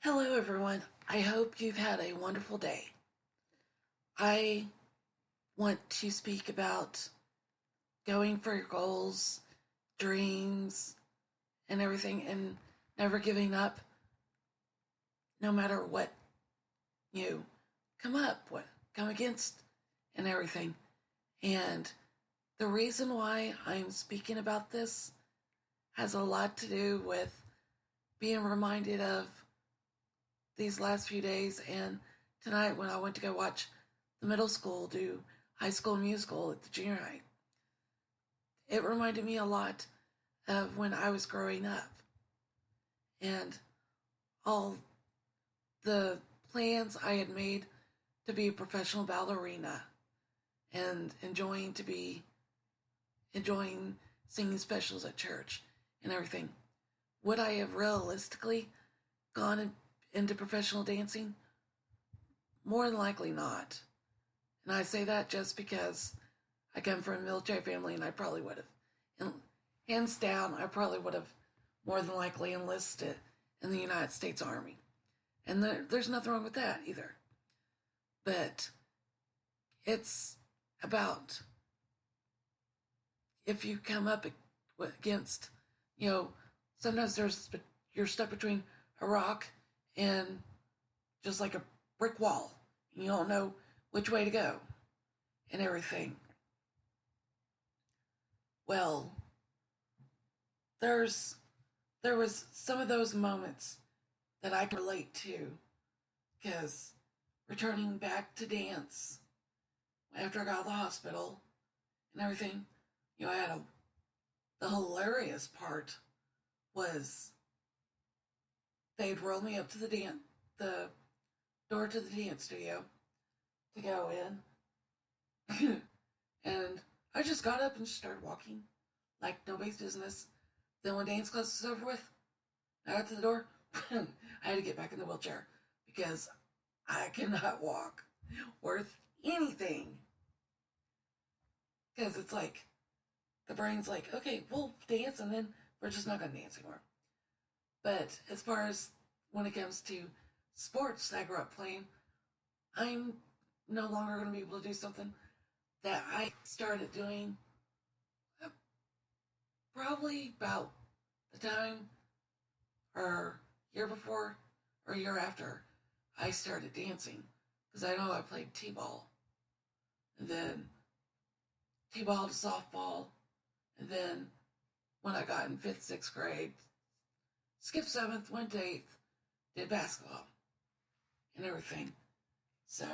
Hello, everyone. I hope you've had a wonderful day. I want to speak about going for your goals, dreams, and everything, and never giving up no matter what you what come against, and everything. And the reason why I'm speaking about this has a lot to do with being reminded of these last few days and tonight when I went to go watch the middle school do High School Musical at the junior high. It reminded me a lot of when I was growing up and all the plans I had made to be a professional ballerina and enjoying singing specials at church and everything. Would I have realistically gone into professional dancing? More than likely not. And I say that just because I come from a military family and I probably would have. And hands down, I probably would have more than likely enlisted in the United States Army. And there's nothing wrong with that either. But it's about if you come up against, you know, sometimes you're stuck between a rock and just like a brick wall. You don't know which way to go and everything. Well, there's there was some of those moments that I can relate to because returning back to dance after I got out of the hospital and everything, I had the hilarious part was they'd roll me up to the door to the dance studio to go in, and I just got up and started walking like nobody's business. Then when dance class was over with, I got to the door. I had to get back in the wheelchair because I cannot walk worth anything. Because it's like the brain's like, okay, we'll dance and then we're just not gonna dance anymore. But as far as when it comes to sports that I grew up playing, I'm no longer gonna be able to do something that I started doing uh, probably about the time or year before or year after I started dancing. Because I know I played t-ball and then t-ball to softball, and then when I got in fifth, sixth grade, skipped seventh, went to eighth, did basketball and everything. So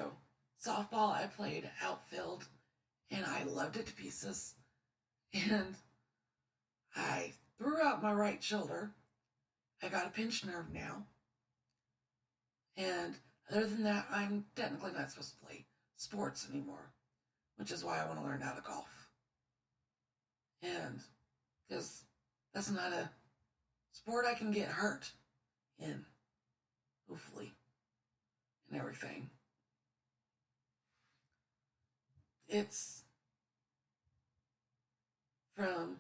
softball, I played outfield, and I loved it to pieces. And I threw out my right shoulder. I got a pinched nerve now, and other than that, I'm technically not supposed to play sports anymore, which is why I want to learn how to golf. And because that's not a sport I can get hurt in, hopefully, and everything. It's from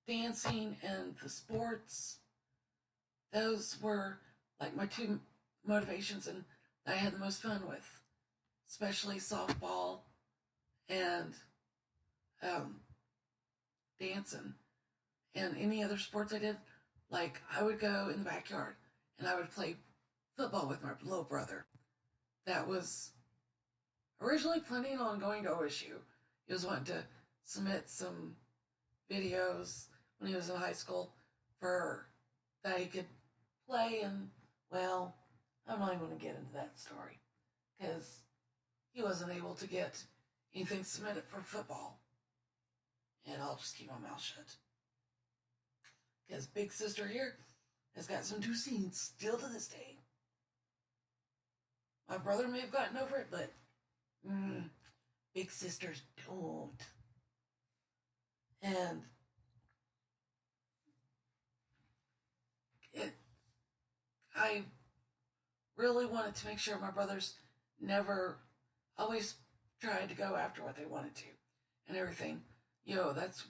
dancing and the sports. Those were like my two motivations and I had the most fun with, especially softball and um, dancing. And any other sports I did, like I would go in the backyard and I would play football with my little brother. That was originally planning on going to OSU. He was wanting to submit some videos when he was in high school for that he could play, and well, I'm not even going to get into that story because he wasn't able to get anything submitted for football, and I'll just keep my mouth shut because big sister here has got some two scenes still to this day. My brother may have gotten over it, but big sisters don't. And it, I really wanted to make sure my brothers never always tried to go after what they wanted to and everything. That's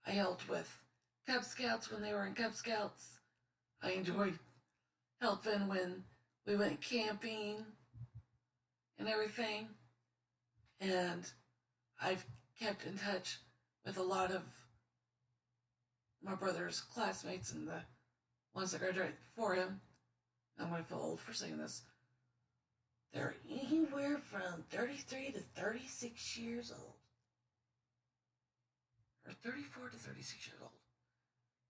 I helped with Cub Scouts when they were in Cub Scouts. I enjoyed helping when we went camping and everything. And I've kept in touch with a lot of my brother's classmates and the ones that graduated before him. I'm going to feel old for saying this. They're anywhere from 33 to 36 years old. Or 34 to 36 years old.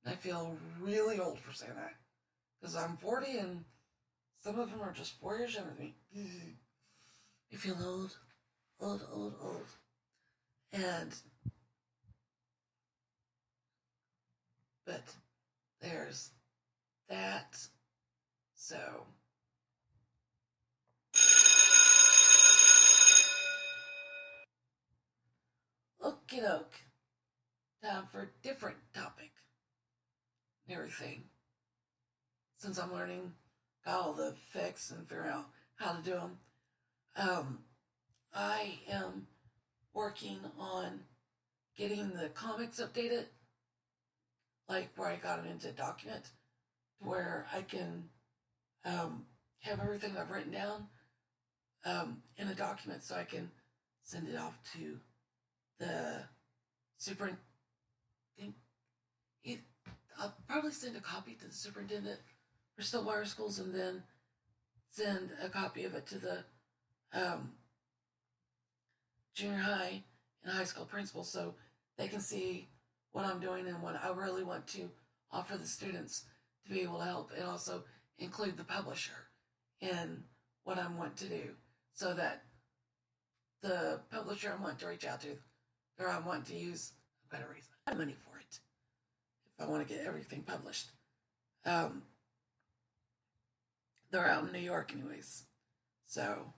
And I feel really old for saying that. Because I'm 40 and some of them are just 4 years younger than me. I feel old. Old. And, but there's that. So, okie doke. Time for a different topic and everything. Since I'm learning all the effects and figuring out how to do them, I am working on getting the comics updated, like where I got them into a document, to where I can have everything I've written down in a document so I can send it off to the superintendent. I'll probably send a copy to the superintendent for Stillwater Schools and then send a copy of it to the junior high and high school principals so they can see what I'm doing and what I really want to offer the students to be able to help, and also include the publisher in what I want to do so that the publisher I want to reach out to, or I want to use a better reason, I have money for it if I want to get everything published. They're out in New York anyways, so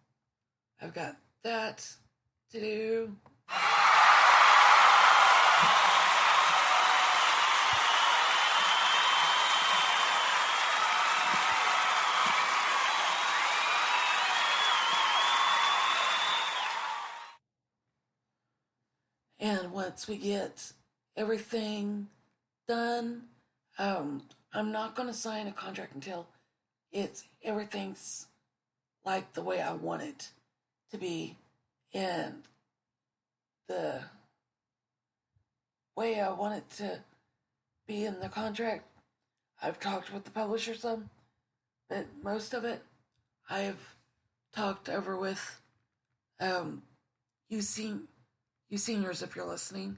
I've got that to do. And once we get everything done, I'm not going to sign a contract until everything's like the way I want it to be, and the way I want it to be in the contract. I've talked with the publisher some, but most of it I've talked over with you seniors if you're listening,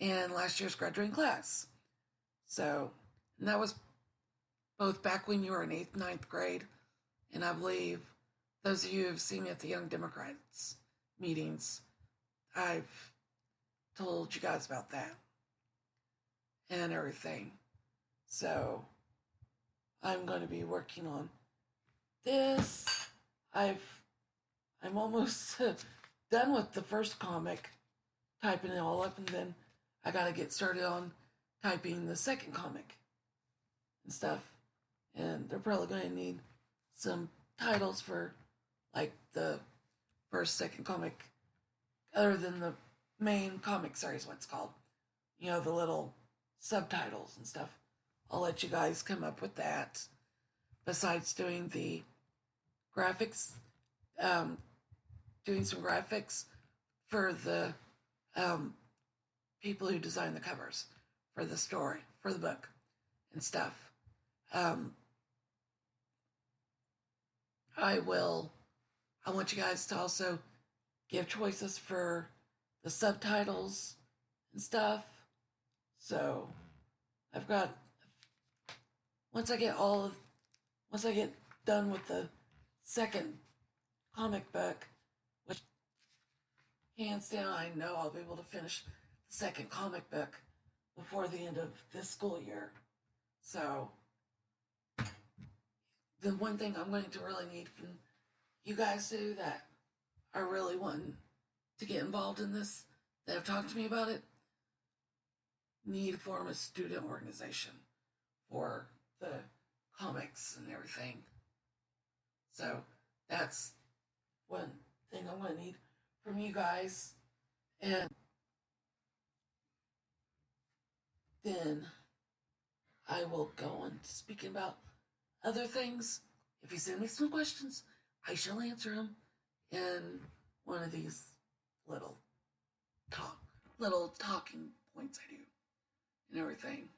and last year's graduating class. So, and that was both back when you were in 8th, 9th grade, and I believe those of you who have seen me at the Young Democrats meetings, I've told you guys about that and everything. So, I'm going to be working on this. I'm almost done with the first comic, typing it all up, and then I gotta get started on typing the second comic and stuff. And they're probably going to need some titles for like the first, second comic, other than the main comic series, what's called. You know, the little subtitles and stuff. I'll let you guys come up with that. Besides doing the graphics, doing some graphics for the people who design the covers for the story, for the book and stuff. I want you guys to also give choices for the subtitles and stuff. So I've got, once I get done with the second comic book, which hands down I know I'll be able to finish the second comic book before the end of this school year. So the one thing I'm going to really need from you guys to do that are really wanting to get involved in this, that have talked to me about it, need to form a student organization for the comics and everything. So that's one thing I'm going to need from you guys. And then I will go on speaking about other things, if you send me some questions, I shall answer them in one of these little talk, little talking points I do and everything.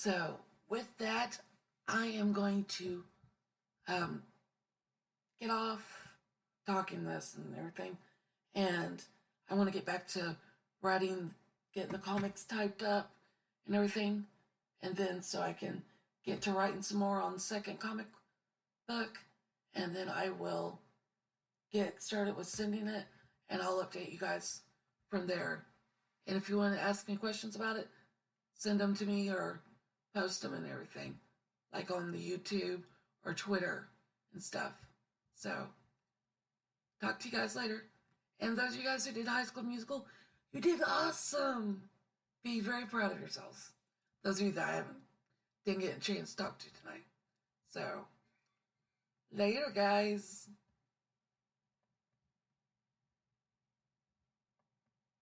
So, with that, I am going to um, get off talking this and everything. And I want to get back to writing, getting the comics typed up and everything. And then so I can get to writing some more on the second comic book. And then I will get started with sending it and I'll update you guys from there. And if you want to ask me questions about it, send them to me or post them and everything, like on the YouTube or Twitter and stuff. So, talk to you guys later. And those of you guys who did High School Musical, you did awesome. Be very proud of yourselves. Those of you that I didn't get a chance to talk to tonight. So, later, guys.